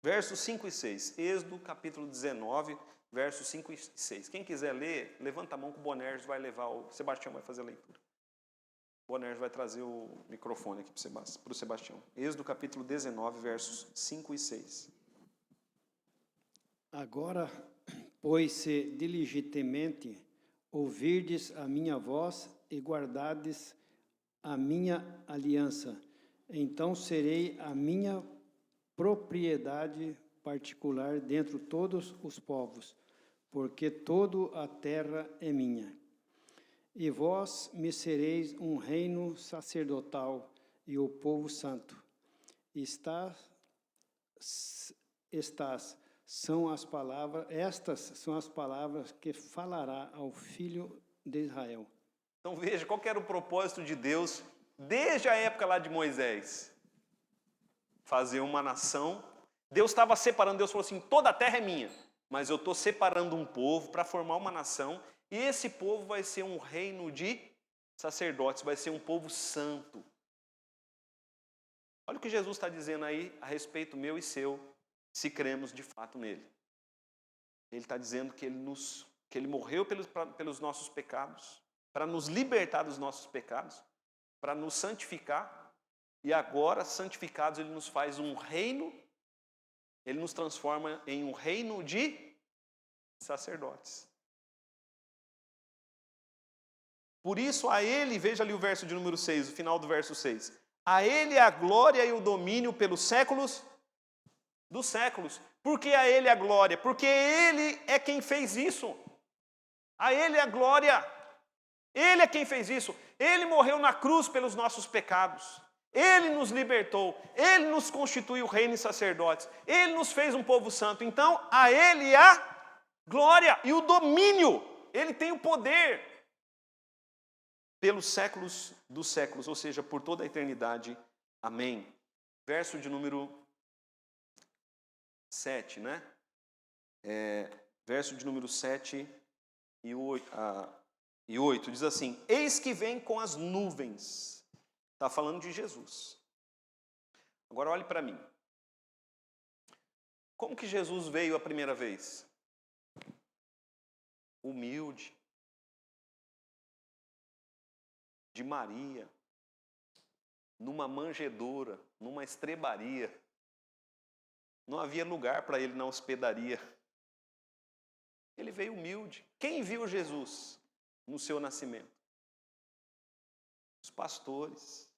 Versos 5 e 6. Êxodo capítulo 19, versos 5 e 6. Quem quiser ler, levanta a mão que o Bonerges vai levar, o Sebastião vai fazer a leitura. O Bonerges vai trazer o microfone aqui para o Sebastião. Êxodo capítulo 19, versos 5 e 6. Agora, pois, se diligentemente ouvirdes a minha voz e guardardes a minha aliança, então serei a minha propriedade particular dentre todos os povos, porque toda a terra é minha. E vós me sereis um reino sacerdotal e o povo santo. Estas são as palavras que falará ao filho de Israel. Então veja, qual que era o propósito de Deus desde a época lá de Moisés? Fazer uma nação. Deus estava separando, Deus falou assim, toda a terra é minha, mas eu estou separando um povo para formar uma nação, e esse povo vai ser um reino de sacerdotes, vai ser um povo santo. Olha o que Jesus está dizendo aí a respeito meu e seu, se cremos de fato nele. Ele está dizendo que ele morreu pelos nossos pecados, para nos libertar dos nossos pecados, para nos santificar, e agora, santificados, ele nos faz um reino, ele nos transforma em um reino de sacerdotes. Por isso, a ele, veja ali o verso de número 6, o final do verso 6. A ele a glória e o domínio pelos séculos dos séculos. Por que a ele a glória? Porque ele é quem fez isso. A ele a glória. Ele é quem fez isso. Ele morreu na cruz pelos nossos pecados. Ele nos libertou. Ele nos constituiu reino e sacerdotes. Ele nos fez um povo santo. Então, a Ele a glória e o domínio. Ele tem o poder pelos séculos dos séculos, ou seja, por toda a eternidade. Amém. Verso de número 7, né? Verso de número 7 e 8, diz assim: eis que vem com as nuvens. Está falando de Jesus. Agora olhe para mim. Como que Jesus veio a primeira vez? Humilde. De Maria. Numa manjedoura, numa estrebaria. Não havia lugar para ele na hospedaria. Ele veio humilde. Quem viu Jesus no seu nascimento? Os pastores.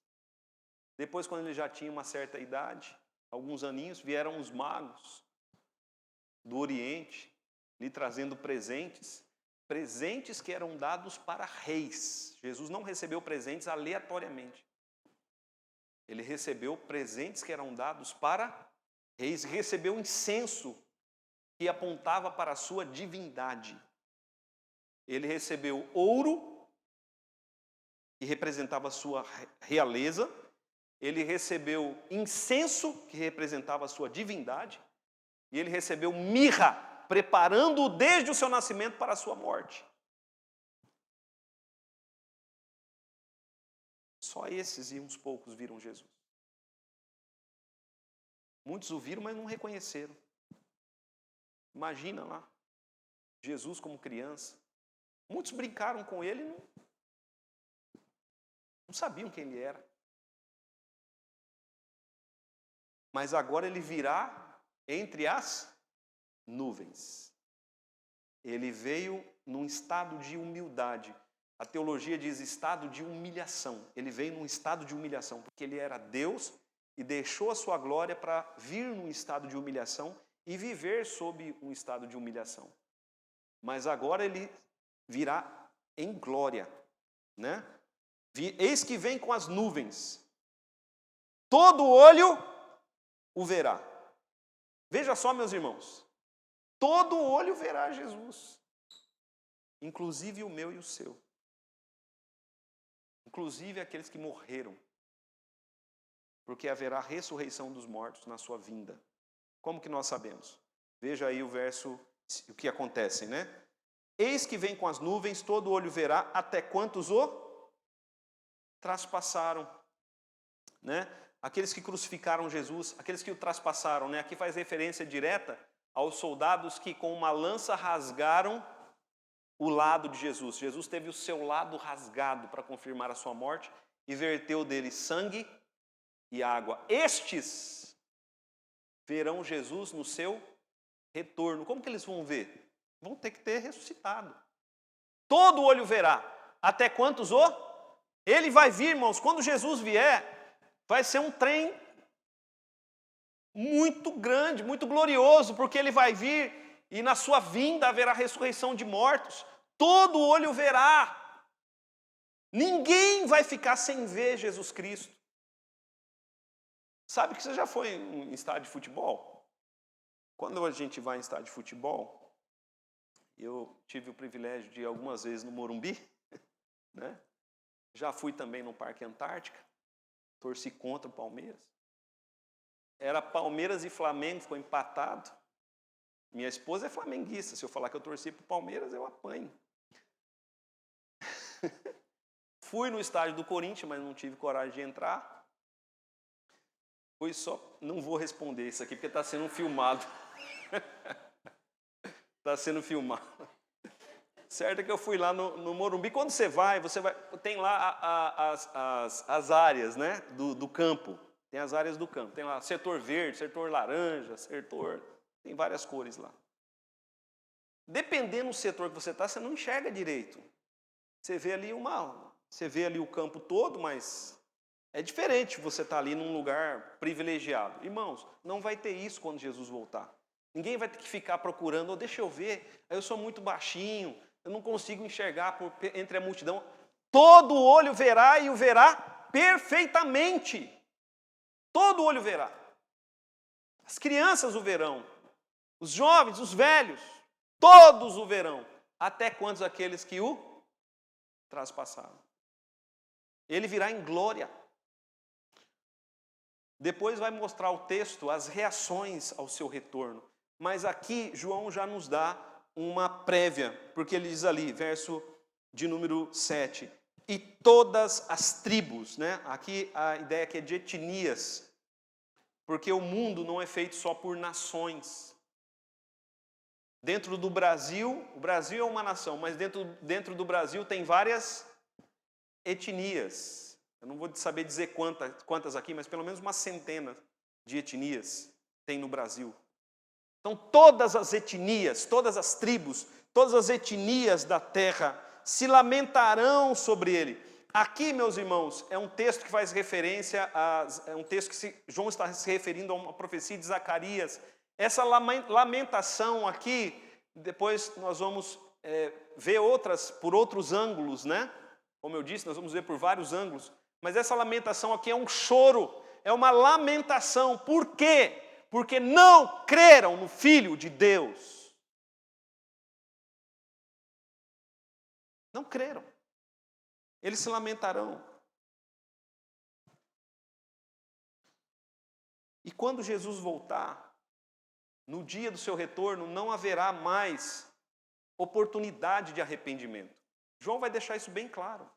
Depois, quando ele já tinha uma certa idade, alguns aninhos, vieram os magos do Oriente, lhe trazendo presentes, presentes que eram dados para reis. Jesus não recebeu presentes aleatoriamente. Ele recebeu presentes que eram dados para reis, recebeu incenso que apontava para a sua divindade. Ele recebeu ouro, que representava a sua realeza. Ele recebeu incenso, que representava a sua divindade. E ele recebeu mirra, preparando-o desde o seu nascimento para a sua morte. Só esses e uns poucos viram Jesus. Muitos o viram, mas não reconheceram. Imagina lá, Jesus como criança. Muitos brincaram com ele e não sabiam quem ele era. Mas agora ele virá entre as nuvens. Ele veio num estado de humildade. A teologia diz estado de humilhação. Ele veio num estado de humilhação, porque ele era Deus e deixou a sua glória para vir num estado de humilhação e viver sob um estado de humilhação. Mas agora ele virá em glória, né? Eis que vem com as nuvens. Todo olho o verá. Veja só, meus irmãos. Todo olho verá Jesus. Inclusive o meu e o seu. Inclusive aqueles que morreram. Porque haverá ressurreição dos mortos na sua vinda. Como que nós sabemos? Veja aí o verso, o que acontece, né? Eis que vem com as nuvens, todo olho verá, até quantos o traspassaram, né? Aqueles que crucificaram Jesus, aqueles que o traspassaram, né? Aqui faz referência direta aos soldados que com uma lança rasgaram o lado de Jesus. Jesus teve o seu lado rasgado para confirmar a sua morte e verteu dele sangue e água. Estes verão Jesus no seu retorno. Como que eles vão ver? Vão ter que ter ressuscitado. Todo olho verá. Até quantos o? Ele vai vir, irmãos. Quando Jesus vier, vai ser um trem muito grande, muito glorioso, porque ele vai vir e na sua vinda haverá ressurreição de mortos. Todo olho verá. Ninguém vai ficar sem ver Jesus Cristo. Sabe que você já foi em estádio de futebol? Quando a gente vai em estádio de futebol, eu tive o privilégio de ir algumas vezes no Morumbi, né? Já fui também no Parque Antártica, torci contra o Palmeiras. Era Palmeiras e Flamengo, ficou empatado. Minha esposa é flamenguista, se eu falar que eu torci para o Palmeiras, eu apanho. Fui no estádio do Corinthians, mas não tive coragem de entrar. Foi só, não vou responder isso aqui, porque está sendo filmado. Está sendo filmado. Certo é que eu fui lá no Morumbi. Quando você vai, tem lá as áreas, né, do campo. Tem as áreas do campo. Tem lá setor verde, setor laranja, setor... Tem várias cores lá. Dependendo do setor que você está, você não enxerga direito. Você vê ali o campo todo, mas é diferente você estar ali num lugar privilegiado. Irmãos, não vai ter isso quando Jesus voltar. Ninguém vai ter que ficar procurando, deixa eu ver, eu sou muito baixinho, eu não consigo enxergar entre a multidão. Todo olho verá e o verá perfeitamente. Todo olho verá. As crianças o verão, os jovens, os velhos, todos o verão. Até quantos aqueles que o traspassaram. Ele virá em glória. Depois vai mostrar o texto as reações ao seu retorno. Mas aqui João já nos dá uma prévia, porque ele diz ali, verso de número 7, e todas as tribos, né? Aqui a ideia aqui é de etnias, porque o mundo não é feito só por nações. Dentro do Brasil, o Brasil é uma nação, mas dentro do Brasil tem várias etnias. Eu não vou saber dizer quantas aqui, mas pelo menos uma centena de etnias tem no Brasil. Então todas as etnias, todas as tribos, todas as etnias da terra se lamentarão sobre ele. Aqui, meus irmãos, é um texto que faz referência é um texto que João está se referindo a uma profecia de Zacarias. Essa lamentação aqui, depois nós vamos ver outras por outros ângulos, né? Como eu disse, nós vamos ver por vários ângulos. Mas essa lamentação aqui é um choro, é uma lamentação. Por quê? Porque não creram no Filho de Deus. Não creram. Eles se lamentarão. E quando Jesus voltar, no dia do seu retorno, não haverá mais oportunidade de arrependimento. João vai deixar isso bem claro.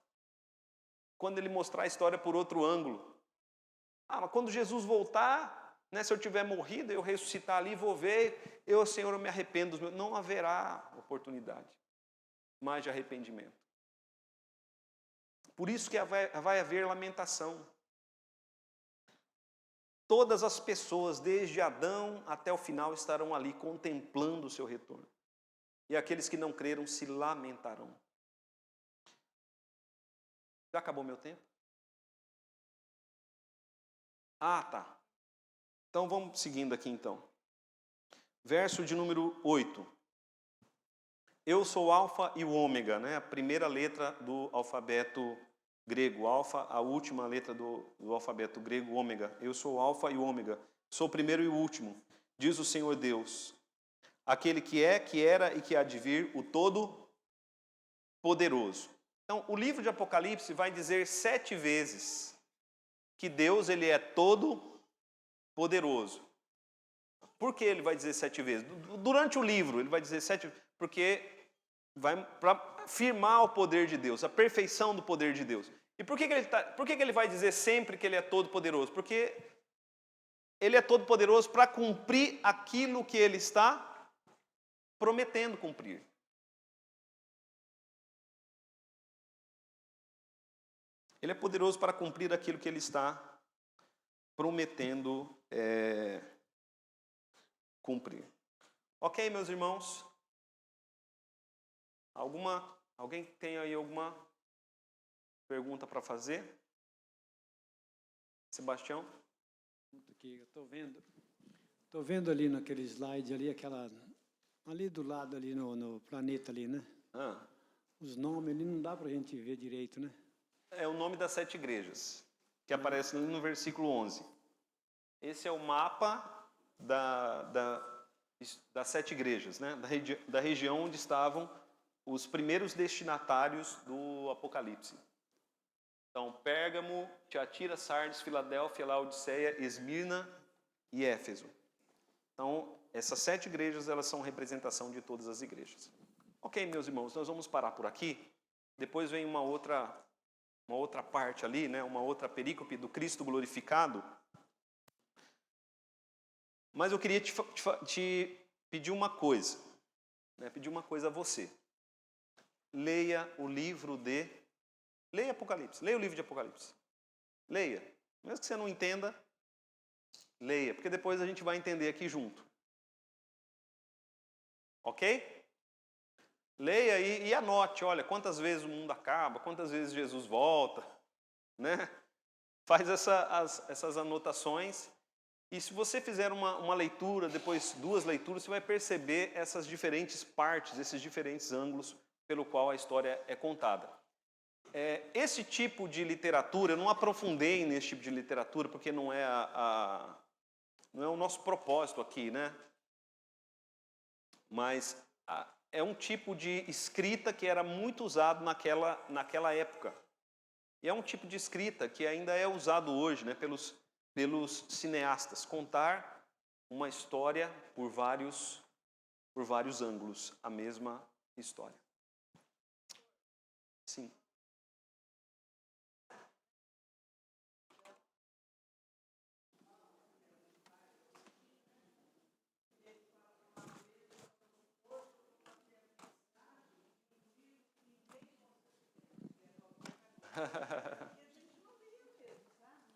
Quando ele mostrar a história por outro ângulo. Mas quando Jesus voltar, né, se eu tiver morrido, eu ressuscitar ali, vou ver, Senhor, eu me arrependo dos meus. Não haverá oportunidade mais de arrependimento. Por isso que vai haver lamentação. Todas as pessoas, desde Adão até o final, estarão ali contemplando o seu retorno. E aqueles que não creram se lamentarão. Já acabou meu tempo? Tá. Então vamos seguindo aqui então. Verso de número 8. Eu sou o alfa e o ômega, né? A primeira letra do alfabeto grego. Alfa, a última letra do alfabeto grego, ômega. Eu sou o alfa e o ômega. Sou o primeiro e o último, diz o Senhor Deus. Aquele que é, que era e que há de vir, o Todo-Poderoso. Então, o livro de Apocalipse vai dizer 7 vezes que Deus ele é todo-poderoso. Por que ele vai dizer 7 vezes? Durante o livro ele vai dizer 7 vezes, porque vai para afirmar o poder de Deus, a perfeição do poder de Deus. E por que ele vai dizer sempre que ele é todo-poderoso? Porque ele é todo-poderoso para cumprir aquilo que ele está prometendo cumprir. Ele é poderoso para cumprir aquilo que ele está prometendo cumprir. Ok, meus irmãos? Alguém tem aí alguma pergunta para fazer? Sebastião? Aqui, eu estou vendo ali naquele slide ali, ali do lado ali no planeta ali, né? Os nomes ali não dá para a gente ver direito, né? É o nome das 7 igrejas, que aparece no versículo 11. Esse é o mapa das 7 igrejas, né? Da região onde estavam os primeiros destinatários do Apocalipse. Então, Pérgamo, Tiatira, Sardes, Filadélfia, Laodiceia, Esmirna e Éfeso. Então, essas 7 igrejas, elas são representação de todas as igrejas. Ok, meus irmãos, nós vamos parar por aqui. Depois vem uma outra parte ali, né? Uma outra perícope do Cristo glorificado. Mas eu queria te pedir uma coisa, né? Pedir uma coisa a você. Leia Apocalipse. Leia o livro de Apocalipse. Leia. Mesmo que você não entenda, leia, porque depois a gente vai entender aqui junto. Ok? Leia e anote, olha, quantas vezes o mundo acaba, quantas vezes Jesus volta, né? Faz essas anotações. E se você fizer uma leitura, depois 2 leituras, você vai perceber essas diferentes partes, esses diferentes ângulos pelo qual a história é contada. esse tipo de literatura, eu não aprofundei nesse tipo de literatura, porque não é não é o nosso propósito aqui, né? Mas é um tipo de escrita que era muito usado naquela época. E é um tipo de escrita que ainda é usado hoje, né, pelos cineastas. Contar uma história por vários ângulos, a mesma história. Sim.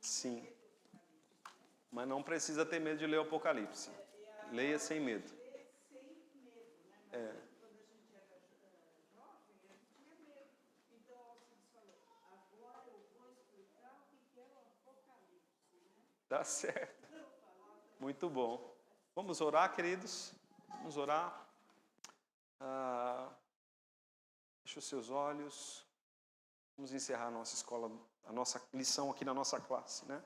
Sim. Mas não precisa ter medo de ler o Apocalipse. Leia sem medo. Tá certo. Muito bom. Vamos orar, queridos? Vamos orar. Feche os seus olhos. Vamos encerrar a nossa escola, a nossa lição aqui na nossa classe, né?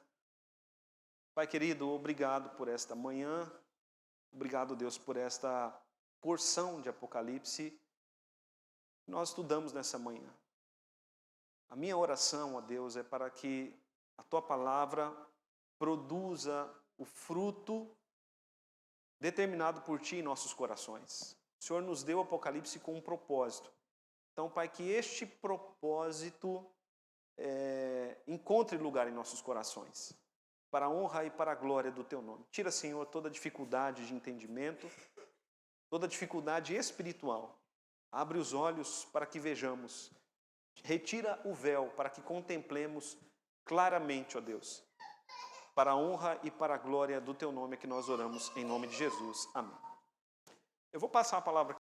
Pai querido, obrigado por esta manhã. Obrigado, Deus, por esta porção de Apocalipse que nós estudamos nessa manhã. A minha oração, ó Deus, é para que a Tua palavra produza o fruto determinado por Ti em nossos corações. O Senhor nos deu o Apocalipse com um propósito. Então, Pai, que este propósito encontre lugar em nossos corações, para a honra e para a glória do Teu nome. Tira, Senhor, toda dificuldade de entendimento, toda dificuldade espiritual. Abre os olhos para que vejamos. Retira o véu para que contemplemos claramente, ó Deus. Para a honra e para a glória do Teu nome é que nós oramos, em nome de Jesus. Amém. Eu vou passar a palavra